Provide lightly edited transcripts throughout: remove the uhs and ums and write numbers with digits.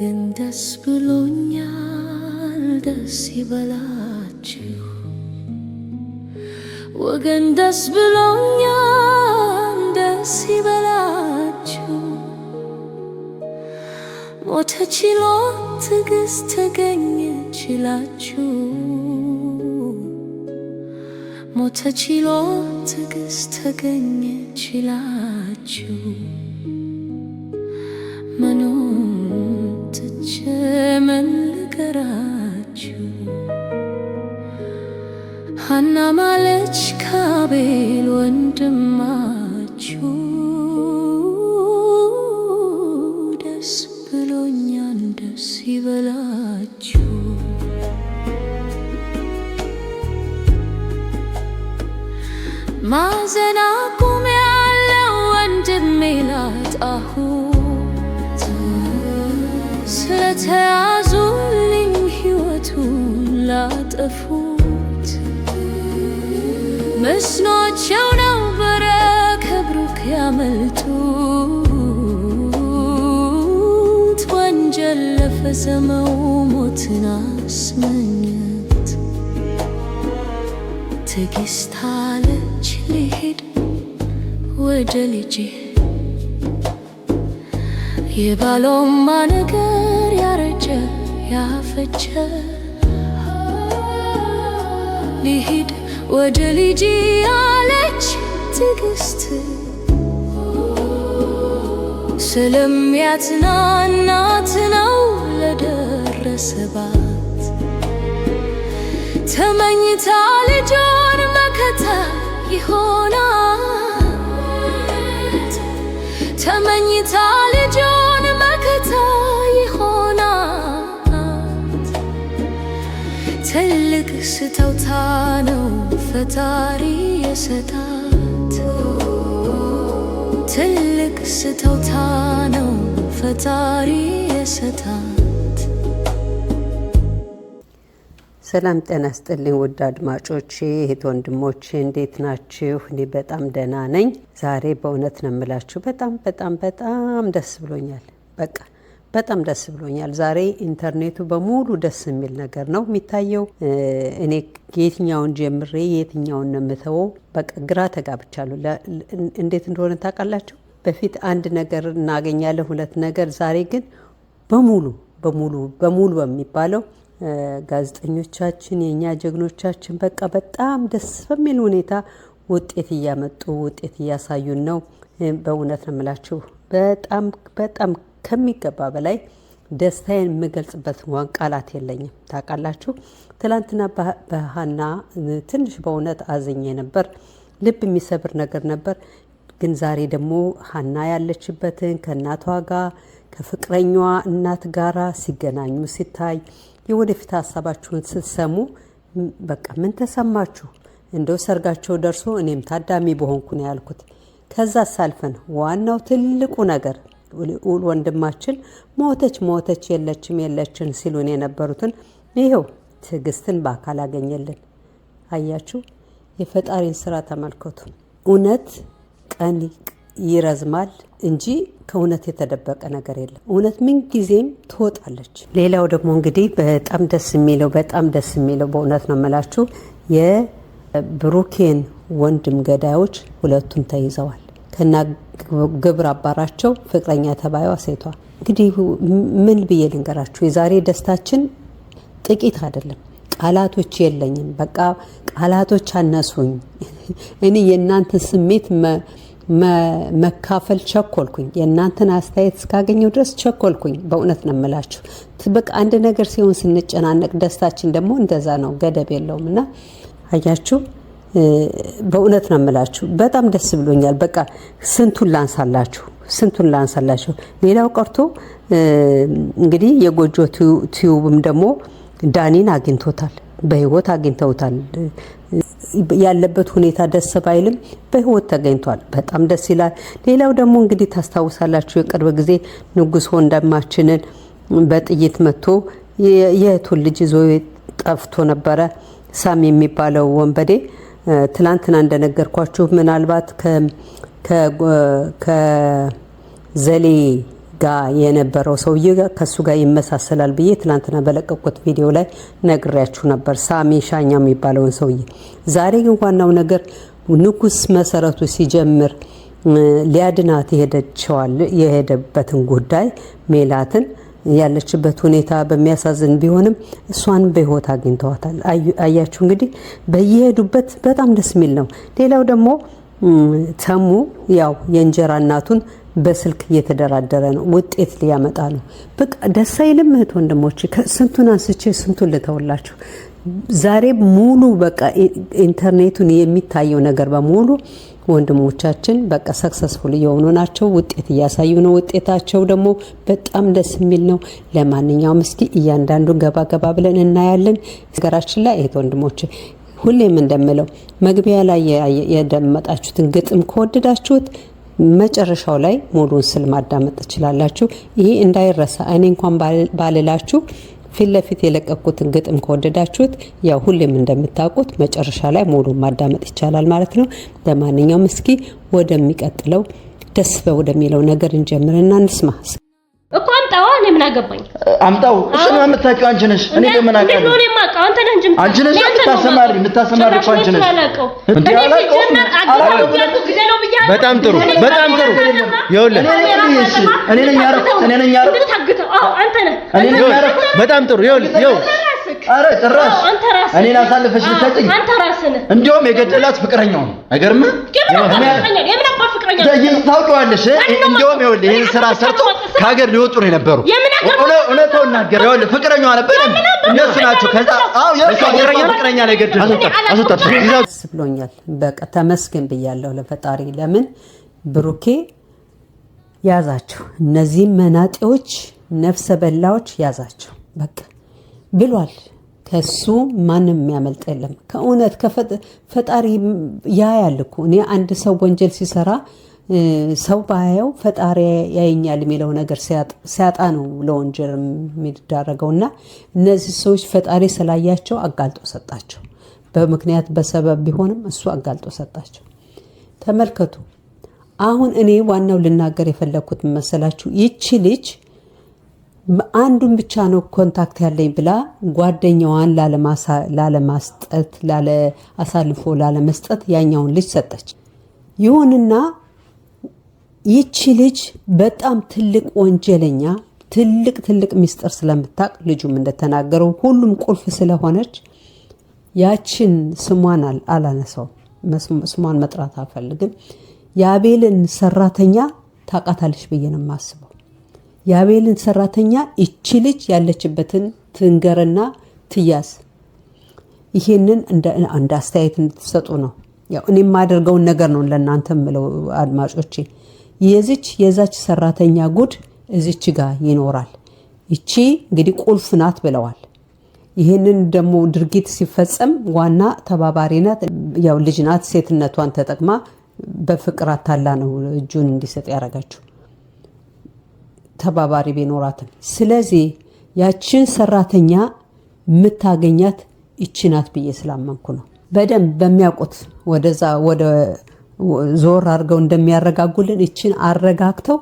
ወገን ደስ ብሎኛል፣ ደስ ይበላችሁ። ወገን ደስ ብሎኛል፣ ደስ ይበላችሁ። ሞተ ችሎ ትዕግስት ተገኘ ችላችሁ። ሞተ ችሎ ትዕግስት ተገኘ ችላችሁ። ምኑን ትቼ ምን ልንገራችሁ? ሐና ማለች ከአቤል ወንድማችሁ። ደስ ብሎኛል፣ ደስ ይበላችሁ። ማዘን አቁሜያለሁ ወንድሜ ላጣሁት፣ ስለተያዙልኝ ሕይወቱን ላጠፉት። መስኗቸው ነበረ ከብሩክ ያመልጡት፣ ወንጀል ለፈጸመው ሞትን አስመኘት። ትዕግስት አለች ልሂድ ወደ ልጄ፣ የባሏማ ነገር ያረጀ ያፈጀ። ልሂድ ወደ ልጄ አለች ትዕግስት፣ ስለሚያጽናናት ነው ለደረሰባት። ተመኝታ ልጇን መከታ ይሆናት፣ ተመኝታ ልጇን መከታ ይሆናት። ትልቅ ስጦታ ነው ፈጣሪ የሰጣት፣ ትልቅ ስጦታ ነው ፈጣሪ የሰጣት። ሰላም ጤና ይስጥልኝ ውድ አድማጮቼ እህት ወንድሞቼ፣ እንዴት ናችሁ? እኔ በጣም ደህና ነኝ። ዛሬ በእውነት ነው የምላችሁ በጣም ደስ ብሎኛል። በቃ በጣም ደስ ብሎኛል። ዛሬ ኢንተርኔቱ በሙሉ ደስ የሚል ነገር ነው የሚታየው። እኔ የትኛውን ጀምሬ የትኛውን ነው የምተወው? በቃ ግራ ተጋብቻለሁ። እንዴት እንደሆነ ታውቃላችሁ? በፊት አንድ ነገር እናገኛለን፣ ሁለት ነገር። ዛሬ ግን በሙሉ በሚባለው ጋዜጠኞቻችን የኛ ጀግኖቻችን በቃ በጣም ደስ በሚል ሁኔታ ውጤት እያመጡ ውጤት እያሳዩን ነው። በእውነት ነው የምላችሁ በጣም ከሚገባ በላይ ደስታዬን የምገልጽበት እንኳን ቃላት የለኝም። ታውቃላችሁ ትላንትና በሐና ትንሽ በእውነት አዝኜ ነበር። ልብ የሚሰብር ነገር ነበር። ግን ዛሬ ደግሞ ሐና ያለችበትን ከእናቷ ጋር ከፍቅረኛዋ እናት ጋራ ሲገናኙ ሲታይ የወደፊት ሀሳባችሁን ስትሰሙ በቃ ምን ተሰማችሁ? እንደው ሰርጋቸው ደርሶ እኔም ታዳሚ በሆንኩ ነው ያልኩት። ከዛ ሳልፈን ዋናው ትልቁ ነገር ወንድማችን ሞተች የለችን ሲሉን የነበሩትን ይኸው ትዕግስትን በአካል አገኘልን። አያችሁ፣ የፈጣሪን ስራ ተመልከቱ። እውነት ቀን ይረዝማል እንጂ ከእውነት የተደበቀ ነገር የለም። እውነት ምን ጊዜም ትወጣለች። ሌላው ደግሞ እንግዲህ በጣም ደስ የሚለው በእውነት ነው የምላችሁ የብሩኬን ወንድም ገዳዮች ሁለቱም ተይዘዋል። ከና ግብረ አባራቸው ፍቅረኛ ተባዩዋ ሴቷ። እንግዲህ ምን ብዬ ልንገራችሁ? የዛሬ ደስታችን ጥቂት አይደለም። ቃላቶች የለኝም። በቃ ቃላቶች አነሱኝ። እኔ የእናንተን ስሜት መካፈል ቸኮልኩኝ። የእናንተን አስተያየት እስካገኘው ድረስ ቸኮልኩኝ። በእውነት ነው የምላችሁ። በቃ አንድ ነገር ሲሆን ስንጨናነቅ፣ ደስታችን ደግሞ እንደዛ ነው፣ ገደብ የለውም። እና አያችሁ፣ በእውነት ነው የምላችሁ በጣም ደስ ብሎኛል። በቃ ስንቱን ላንሳላችሁ። ሌላው ቀርቶ እንግዲህ የጎጆ ቲዩብም ደግሞ ዳኒን አግኝቶታል፣ በህይወት አግኝተውታል። ያለበት ሁኔታ ደስ ባይልም በህይወት ተገኝቷል። በጣም ደስ ይላል። ሌላው ደግሞ እንግዲህ ታስታውሳላችሁ የቅርብ ጊዜ ንጉስ ወንድማችንን በጥይት መጥቶ የእህቱን ልጅ ይዞ ጠፍቶ ነበረ። ሳም የሚባለው ወንበዴ ትላንትና እንደነገርኳችሁ ምናልባት ከዘሌ ጋር የነበረው ሰውዬ ከሱ ጋር ይመሳሰላል ብዬ ትናንትና በለቀቁት ቪዲዮ ላይ ነግሬያችሁ ነበር፣ ሳሚ ሻኛ የሚባለውን ሰውዬ። ዛሬ ግን ዋናው ነገር ንጉስ መሰረቱ ሲጀምር ሊያድናት የሄደበትን ጉዳይ ሜላትን ያለችበት ሁኔታ በሚያሳዝን ቢሆንም እሷን በህይወት አግኝተዋታል። አያችሁ እንግዲህ በየሄዱበት በጣም ደስ የሚል ነው። ሌላው ደግሞ ተሙ ያው የእንጀራ እናቱን በስልክ እየተደራደረ ነው፣ ውጤት ሊያመጣ ነው። በቃ ደስ አይልም እህት ወንድሞች? ስንቱን አንስቼ ስንቱን ልተውላችሁ። ዛሬ ሙሉ በቃ ኢንተርኔቱን የሚታየው ነገር በሙሉ ወንድሞቻችን በቃ ሰክሰስፉል እየሆኑ ናቸው፣ ውጤት እያሳዩ ነው። ውጤታቸው ደግሞ በጣም ደስ የሚል ነው። ለማንኛውም እስኪ እያንዳንዱ ገባ ገባ ብለን እናያለን። ነገራችን ላይ እህት ወንድሞች ሁሌም እንደምለው መግቢያ ላይ የደመጣችሁትን ግጥም ከወደዳችሁት መጨረሻው ላይ ሙሉን ስል ማዳመጥ ትችላላችሁ። ይሄ እንዳይረሳ። እኔ እንኳን ባልላችሁ ፊት ለፊት የለቀኩትን ግጥም ከወደዳችሁት ያው ሁሌም እንደምታውቁት መጨረሻ ላይ ሙሉ ማዳመጥ ይቻላል ማለት ነው። ለማንኛውም እስኪ ወደሚቀጥለው ደስ ወደሚለው ነገር እንጀምርና እንስማ። እኮ አምጣው። እኔ ምን አገባኝ? አምጣው። እሱ ነው የምታውቂው አንቺ ነሽ። እኔ በምን አውቃለሁ? እኔ የማውቀው አንተ ነህ እንጂ አንቺ ነሽ የምታሰማሪ እኮ አንቺ ነሽ። እንዴ አላውቀው። በጣም ጥሩ በጣም ጥሩ። ይኸውልህ እኔ ነኝ ያረኩት። እኔ ነኝ ያረኩት። አንተ ነህ። እኔ ነኝ ያረኩት። በጣም ጥሩ። ይኸውልህ አረ ጭራሽ እኔን አሳልፈሽ ልትሰጪኝ? አንተ ራስህ ነህ። እንደውም የገደላት ፍቅረኛው ነው። አይገርምም? ታውቂዋለሽ። እንደውም ይኸውልህ ይሄን ስራ ሰርቶ ከሀገር ሊወጡ ነው የነበሩ። እውነታው እናገር። ይኸውልህ ፍቅረኛዋ ነበር። እነሱ ናቸው። ከዛ የእሷ ፍቅረኛ ነው የገደሉት። ደስ ብሎኛል። በቃ ተመስገን ብያለሁ ለፈጣሪ። ለምን ብሩኬ ያዛቸው፣ እነዚህ መናጤዎች ነፍሰ በላዎች ያዛቸው በቃ ብሏል። ከሱ ማንም የሚያመልጥ የለም። ከእውነት ፈጣሪ ያያል እኮ። እኔ አንድ ሰው ወንጀል ሲሰራ ሰው ባያየው ፈጣሪ ያየኛል የሚለው ነገር ሲያጣ ነው ለወንጀል የሚዳረገውና እነዚህ ሰዎች ፈጣሪ ስላያቸው አጋልጦ ሰጣቸው። በምክንያት በሰበብ ቢሆንም እሱ አጋልጦ ሰጣቸው። ተመልከቱ። አሁን እኔ ዋናው ልናገር የፈለኩት መሰላችሁ፣ ይቺ ልጅ አንዱን ብቻ ነው ኮንታክት ያለኝ ብላ ጓደኛዋን ላለማስጠት አሳልፎ ላለመስጠት ያኛውን ልጅ ሰጠች። ይሁንና ይቺ ልጅ በጣም ትልቅ ወንጀለኛ ትልቅ ሚስጥር ስለምታቅ ልጁም እንደተናገረው ሁሉም ቁልፍ ስለሆነች ያችን ስሟን አላነሳው፣ ስሟን መጥራት አልፈልግም። የአቤልን ሰራተኛ ታውቃታለች ብዬ ነው የማስበው። የአቤልን ሰራተኛ እቺ ልጅ ያለችበትን ትንገርና ትያዝ። ይሄንን እንደ አስተያየት እንድትሰጡ ነው። ያው እኔ የማደርገውን ነገር ነው ለእናንተ ምለው አድማጮቼ። የዛች ሰራተኛ ጉድ እዚች ጋር ይኖራል። እቺ እንግዲህ ቁልፍ ናት ብለዋል። ይሄንን ደግሞ ድርጊት ሲፈጸም ዋና ተባባሪ ናት። ያው ልጅ ናት። ሴትነቷን ተጠቅማ በፍቅር አታላ ነው እጁን እንዲሰጥ ያደረጋችሁ ተባባሪ ቢኖራትም። ስለዚህ ያችን ሰራተኛ የምታገኛት ይችናት ብዬ ስላመንኩ ነው። በደንብ በሚያውቁት ወደዛ ወደ ዞር አድርገው እንደሚያረጋጉልን ይችን አረጋግተው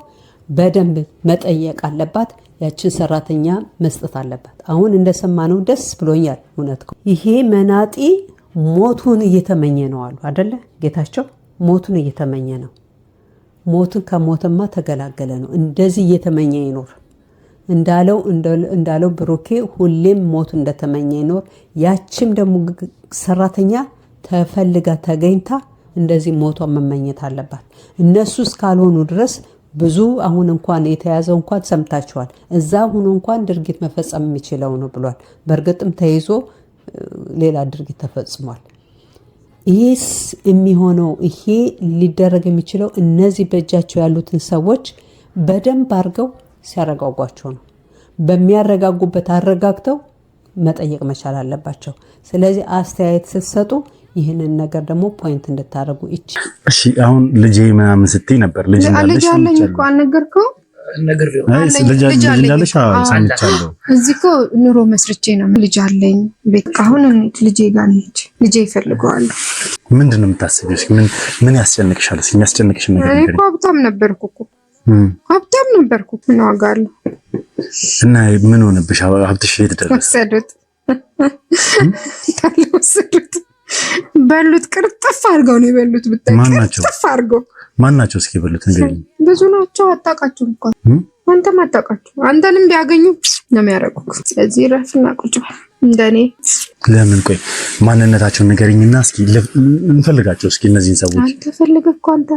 በደንብ መጠየቅ አለባት። ያችን ሰራተኛ መስጠት አለባት። አሁን እንደሰማነው ደስ ብሎኛል። እውነት ይሄ መናጢ ሞቱን እየተመኘ ነው አሉ አይደለ? ጌታቸው ሞቱን እየተመኘ ነው። ሞቱን ከሞተማ ተገላገለ ነው። እንደዚህ እየተመኘ ይኖር እንዳለው ብሩኬ ሁሌም ሞቱ እንደተመኘ ይኖር። ያችም ደግሞ ሰራተኛ ተፈልጋ ተገኝታ እንደዚህ ሞቷን መመኘት አለባት። እነሱ እስካልሆኑ ድረስ ብዙ አሁን እንኳን የተያዘው እንኳን ሰምታችኋል። እዛ ሆኖ እንኳን ድርጊት መፈጸም የሚችለው ነው ብሏል። በእርግጥም ተይዞ ሌላ ድርጊት ተፈጽሟል። ይሄስ የሚሆነው ይሄ ሊደረግ የሚችለው እነዚህ በእጃቸው ያሉትን ሰዎች በደንብ አድርገው ሲያረጋጓቸው ነው። በሚያረጋጉበት አረጋግተው መጠየቅ መቻል አለባቸው። ስለዚህ አስተያየት ስትሰጡ ይህንን ነገር ደግሞ ፖይንት እንድታደርጉ ይች እሺ። አሁን ልጄ ምናምን ስትይ ነበር። ልጅ እንዳለሽ አለኝ እኮ አልነገርኩም? ልጅ እንዳለሽ ሰምቻለሁ። እዚህ እኮ ኑሮ መስርቼ ነው። ልጅ አለኝ ቤት። አሁን ልጄ ጋር ነች። ልጄ ይፈልገዋል። ምንድን ነው የምታስቢው? ምን ያስጨንቅሻል? የሚያስጨንቅሽ ነገር እኮ ሀብታም ነበርኩ እኮ ሀብታም ነበርኩ ምን ዋጋ አለው እና ምን ሆነብሽ ሀብትሽ የት ደረሰ ወሰዱት ወሰዱት በሉት ቅርጥፍ አድርገው ነው የበሉት ብታይ ቅርጥፍ አድርገው ማናቸው እስኪ በሉት እንግዲህ ብዙ ናቸው አጣቃቸው እንኳን አንተ ማጣቃቸው አንተንም ቢያገኙ ነው የሚያረጉት ስለዚህ ረፍና ቁጭ እንደኔ ለምን ቆይ ማንነታቸውን ንገሪኝና እስኪ እንፈልጋቸው እስኪ እነዚህን ሰዎች አንተ ፈልገህ እኮ አንተ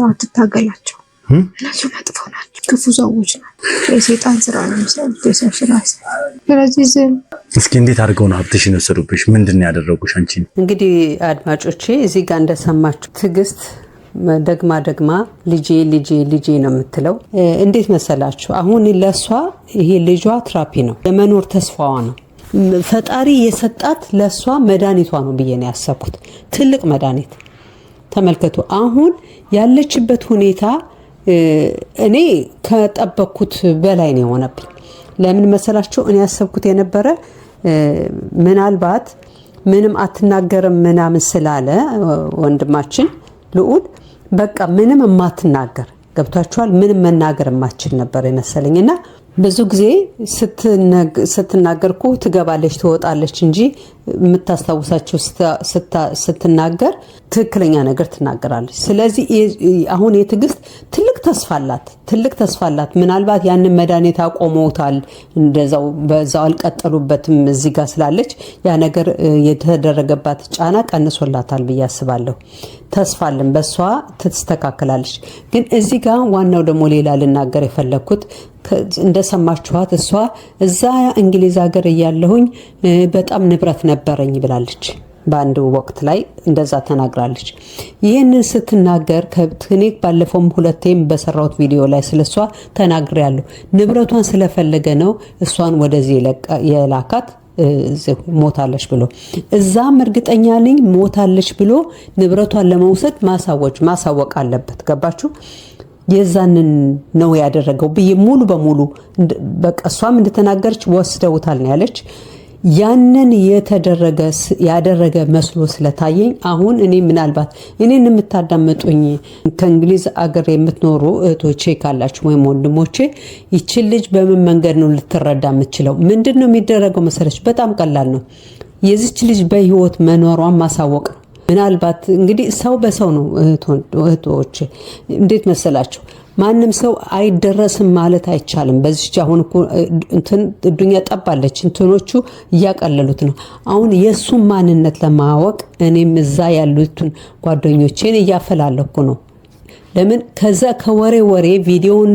አትታገላቸው እነሱ መጥፎ ናቸው ክፉ ሰዎች ናቸው የሰይጣን ስራ ነው የሚሰሩት የሰው ስራ ስለዚህ እስኪ እንዴት አድርገው ነው ሀብትሽን ወሰዱብሽ ምንድነው ያደረጉሽ አንቺን እንግዲህ አድማጮቼ እዚህ ጋር እንደሰማችሁ ትግስት ደግማ ልጄ ነው የምትለው እንዴት መሰላችሁ አሁን ለሷ ይሄ ልጇ ትራፒ ነው የመኖር ተስፋዋ ነው ፈጣሪ የሰጣት ለሷ መድኃኒቷ ነው ብዬ ነው ያሰብኩት ትልቅ መድኃኒት ተመልከቱ አሁን ያለችበት ሁኔታ እኔ ከጠበቅኩት በላይ ነው የሆነብኝ ለምን መሰላችሁ እኔ ያሰብኩት የነበረ ምናልባት ምንም አትናገርም ምናምን ስላለ ወንድማችን ልዑል በቃ ምንም ማትናገር ገብታችኋል ምንም መናገር ማችል ነበር የመሰለኝና ብዙ ጊዜ ስትናገርኩ ትገባለች ትወጣለች እንጂ የምታስተውሳቸው ስትናገር ትክክለኛ ነገር ትናገራለች ስለዚህ አሁን የትግስት ትልቅ ተስፋ አላት ምናልባት ያንን መድኃኒት አቆመውታል እንደዛው በዛው አልቀጠሉበትም እዚህ ጋር ስላለች ያ ነገር የተደረገባት ጫና ቀንሶላታል ብዬ አስባለሁ ተስፋልን በሷ ትስተካከላለች ግን እዚህ ጋር ዋናው ደግሞ ሌላ ልናገር የፈለኩት እንደሰማችኋት እሷ እዛ እንግሊዝ ሀገር ያለሁኝ በጣም ንብረት ነበረኝ ብላለች በአንድ ወቅት ላይ እንደዛ ተናግራለች ይሄንን ስትናገር ከትክኒክ ባለፈው ሁለቴም በሰራውት ቪዲዮ ላይ ስለሷ ተናግሬያለሁ ንብረቷን ስለፈለገ ነው እሷን ወደዚህ የላካት ሞታለች ብሎ እዛም እርግጠኛ ነኝ ሞታለች ብሎ ንብረቷን ለመውሰድ ማሳወቅ አለበት ገባችሁ የዛንን ነው ያደረገው ብዬ ሙሉ በሙሉ በቃ እሷም እንደተናገረች ወስደውታል ነው ያለች ያንን ያደረገ መስሎ ስለታየኝ አሁን እኔ ምናልባት እኔን የምታዳምጡኝ ከእንግሊዝ አገር የምትኖሩ እህቶቼ ካላችሁ ወይ ወንድሞቼ ይቺ ልጅ በምን መንገድ ነው ልትረዳ የምትችለው ምንድነው የሚደረገው መሰለች በጣም ቀላል ነው የዚች ልጅ በህይወት መኖሯን ማሳወቅ ምናልባት እንግዲህ ሰው በሰው ነው እህቶቼ እንዴት መሰላችሁ ማንም ሰው አይደረስም ማለት አይቻልም በዚህ አሁን እኮ እንትን ዱንያ ጠባለች እንትኖቹ ያቀለሉት ነው አሁን የሱ ማንነት ለማወቅ እኔም እዛ ያሉትን ጓደኞቼን ያፈላለኩ ነው ለምን ከዛ ከወሬ ቪዲዮን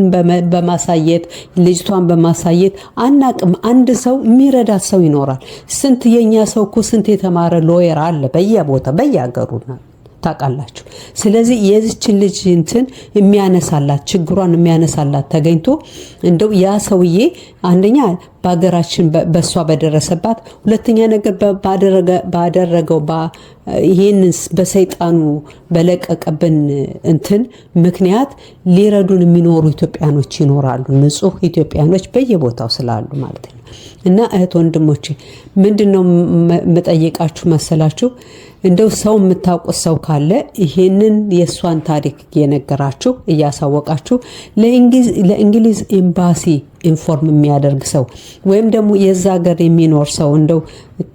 በማሳየት ልጅቷን በማሳየት አናቅም አንድ ሰው የሚረዳት ሰው ይኖራል ስንት የኛ ሰው እኮ ስንት የተማረ ሎየር አለ በየቦታ በየሀገሩና ታቃላችሁ ስለዚህ የዚች ልጅ እንትን የሚያነሳላት ችግሯን የሚያነሳላት ተገኝቶ እንደው ያ ሰውዬ አንደኛ በአገራችን በሷ በደረሰባት ሁለተኛ ነገር ባደረገው ይሄንን በሰይጣኑ በለቀቀብን እንትን ምክንያት ሊረዱን የሚኖሩ ኢትዮጵያኖች ይኖራሉ ንጹህ ኢትዮጵያኖች በየቦታው ስላሉ ማለት ነው እና እህት ወንድሞቼ ምንድነው መጠየቃችሁ መሰላችሁ እንደው ሰው የምታውቁት ሰው ካለ ይሄንን የሷን ታሪክ የነገራችሁ እያሳወቃችሁ ለእንግሊዝ ኤምባሲ ኢንፎርም የሚያደርግ ሰው ወይም ደግሞ የዛ ሀገር የሚኖር ሰው እንደው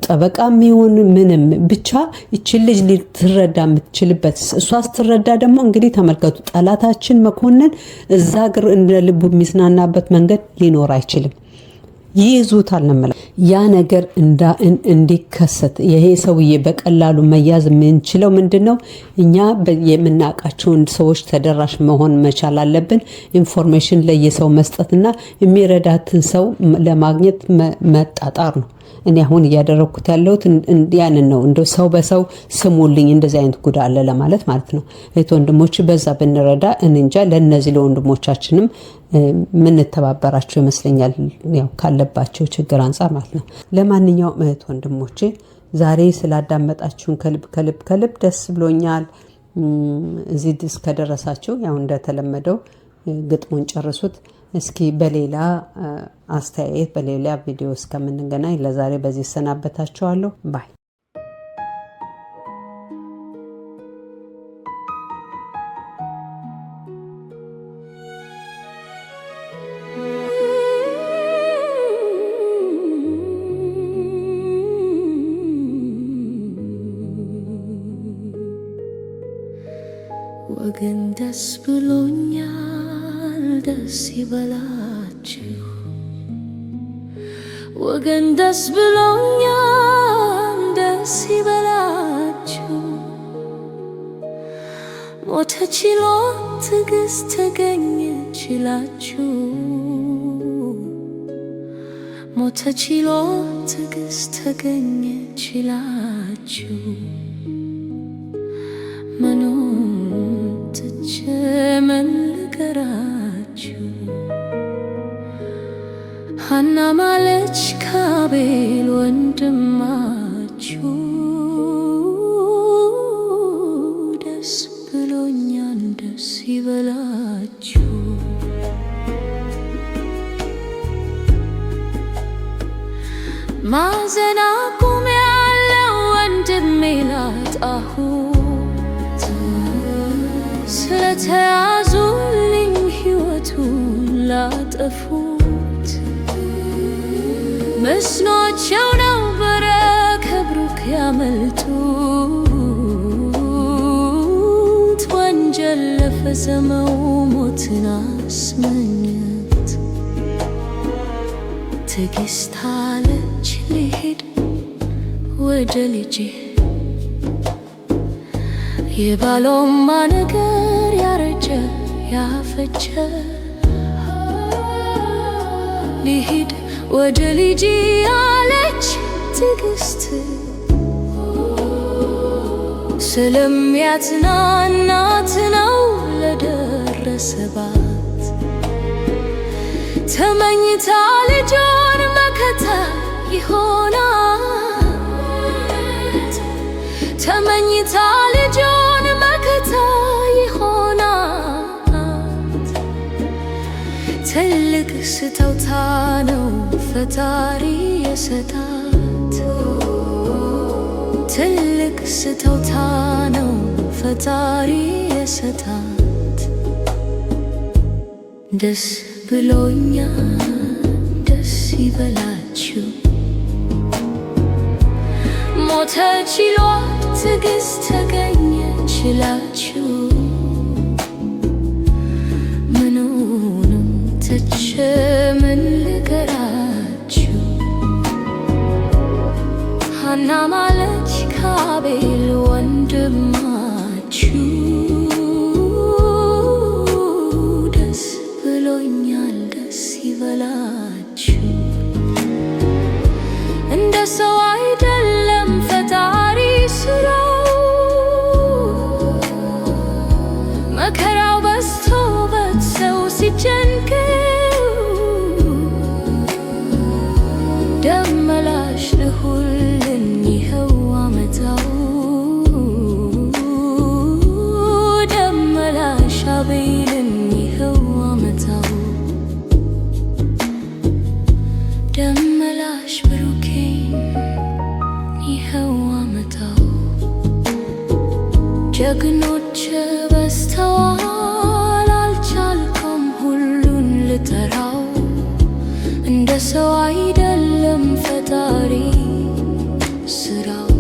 ጠበቃም ይሁን ምንም ብቻ እቺ ልጅ ልትረዳ የምትችልበት እሷ ስትረዳ ደግሞ እንግዲህ ተመልከቱ ጠላታችን መኮንን እዛ ሀገር እንደ ልቡ የሚስናናበት መንገድ ሊኖር አይችልም ይዙታል ነመለ ያ ነገር እንዲከሰት ይሄ ሰውዬ በቀላሉ መያዝ የምንችለው ምንድነው እኛ የምናቃቸው ሰዎች ተደራሽ መሆን መቻል አለብን ኢንፎርሜሽን ለየሰው መስጠትና የሚረዳትን ሰው ለማግኘት መጣጣር ነው እኔ አሁን ያደረኩት ያለሁት ያንን ነው እንደው ሰው በሰው ስሙልኝ እንደዚህ አይነት ጉዳ አለ ለማለት ማለት ነው እህት ወንድሞች በዛ ብንረዳ እንንጃ ለነዚህ ለወንድሞቻችንም ምን ተባበራቸው ይመስለኛል ያው ካለባቸው ችግር አንፃር ማለት ነው ለማንኛውም እህት ወንድሞቼ ዛሬ ስላዳመጣችሁን ከልብ ደስ ብሎኛል እዚህ ድረስ ከደረሳችሁ ያው እንደተለመደው ግጥሙን ጨርሱት እስኪ በሌላ አስተያየት በሌላ ቪዲዮ እስከምንገናኝ ለዛሬ በዚህ ሰናበታችኋለሁ ባይ ወገን ደስ ብሎኛል ደስ ይበላችሁ ወገን ደስ ብሎኛል ደስ ይበላችሁ ሞተ ችሎ ትዕግስት ተገኘችላችሁ ሞተ ችሎ ትዕግስት ተገኘችላችሁ ምኑን ትቼ ምን ልንገራችሁ ሐና ማለች ከአቤል ወንድማችሁ ደስ ብሎኛል ደስ ይበላችሁ ማዘን አቁሜያለሁ ወንድሜ ላጣሁት ስለተያዙልኝ ሕይወቱን ላጠፉት መስኗቸው ነበረ ከብሩክ ያመልጡት ወንጀል ለፈጸመው ሞትን አስመኘት ትዕግስት አለች ልሂድ ወደ ልጄ የባሎማ ነገር ያረጀ ያፈጀ ልሂድ ወደ ልጄ አለች ትዕግስት ስለሚያጽናናት ነው ለደረሰባት ተመኝታ ልጇን መከታ ይሆናት ተመኝታ ልጇን መከታ ይሆናት ትልቅ ስጦታ ነው ፈጣሪ የሰጣት ትልቅ ስጦታ ነው ፈጣሪ የሰጣት ደስ ብሎኛል ደስ ይበላችሁ ሞተ ችሎ ትዕግስት ተገኘችላችሁ ምኑንም ትቼ ምን ልንገራችሁ ሐና ማለች ከአቤል ወንድማችሁ ደስ ብሎኛል ደስ ይበላችሁ እንደ ሰው አይደለም ፈጣሪ ስራው መከራው በዝቶበት ሰው ሲጨንቀው ደመላሽ ልሁልን ይኸው አመታው ደመላሽ አቤልን ይኸው አመታው ደመላሽ ብሩኬን ይኸው አመታው ጀግኖች በዝተዋል አልቻልኩም ሁሉን ልጠራው እንደ ሰው አይደለም ፈጣሪ ስራው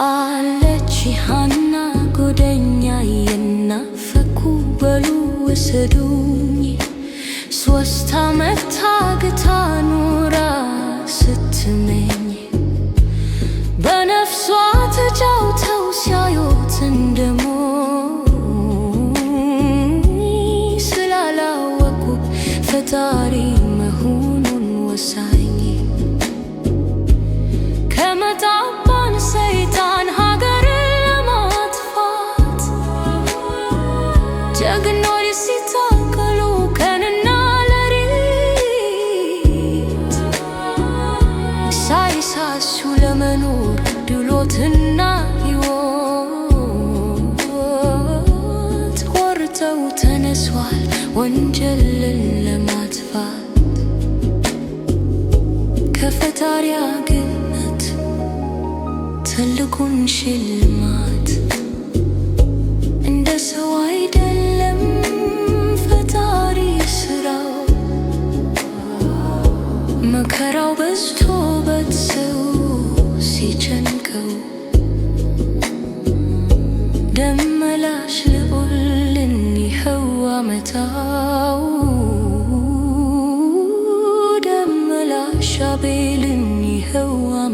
አለች ሐና ጎደኛ የናፈኩ በሉ ወሰዱኝ 3 ዓመት ታግታ ኑራ ስትመኝ በነፍሷ ተጫውተው ሲያዩት እንደሞኝ ስላላወቁ ፈጣሪ መሆኑን ወሳኝ ከመጣባን ሰይጣን ሀገር ለማጥፋት ጀግኖች ሲታገሉ ቀንና ሌሊት ሳይሳሱ ለመኖር ድሎትና ሕይወት ቆርጠው ተነሷል ወንጀልን ለማጥፋት ከፈጣሪ አገኙት ትልቁን ሽልማት እንደ ሰው አይደለም ፈጣሪ ስራው መከራው በዝቶበት ሰው ሲጨንቀው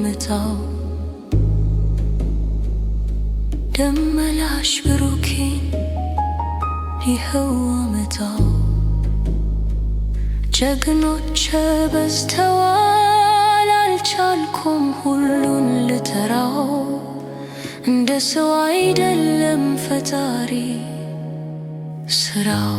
አመታው ደመላሽ ብሩኬን ይኸው አመታው ጀግኖች በዝተዋል አልቻልኩም ሁሉን ልተራው እንደ ሰው አይደለም ፈጣሪ ስራው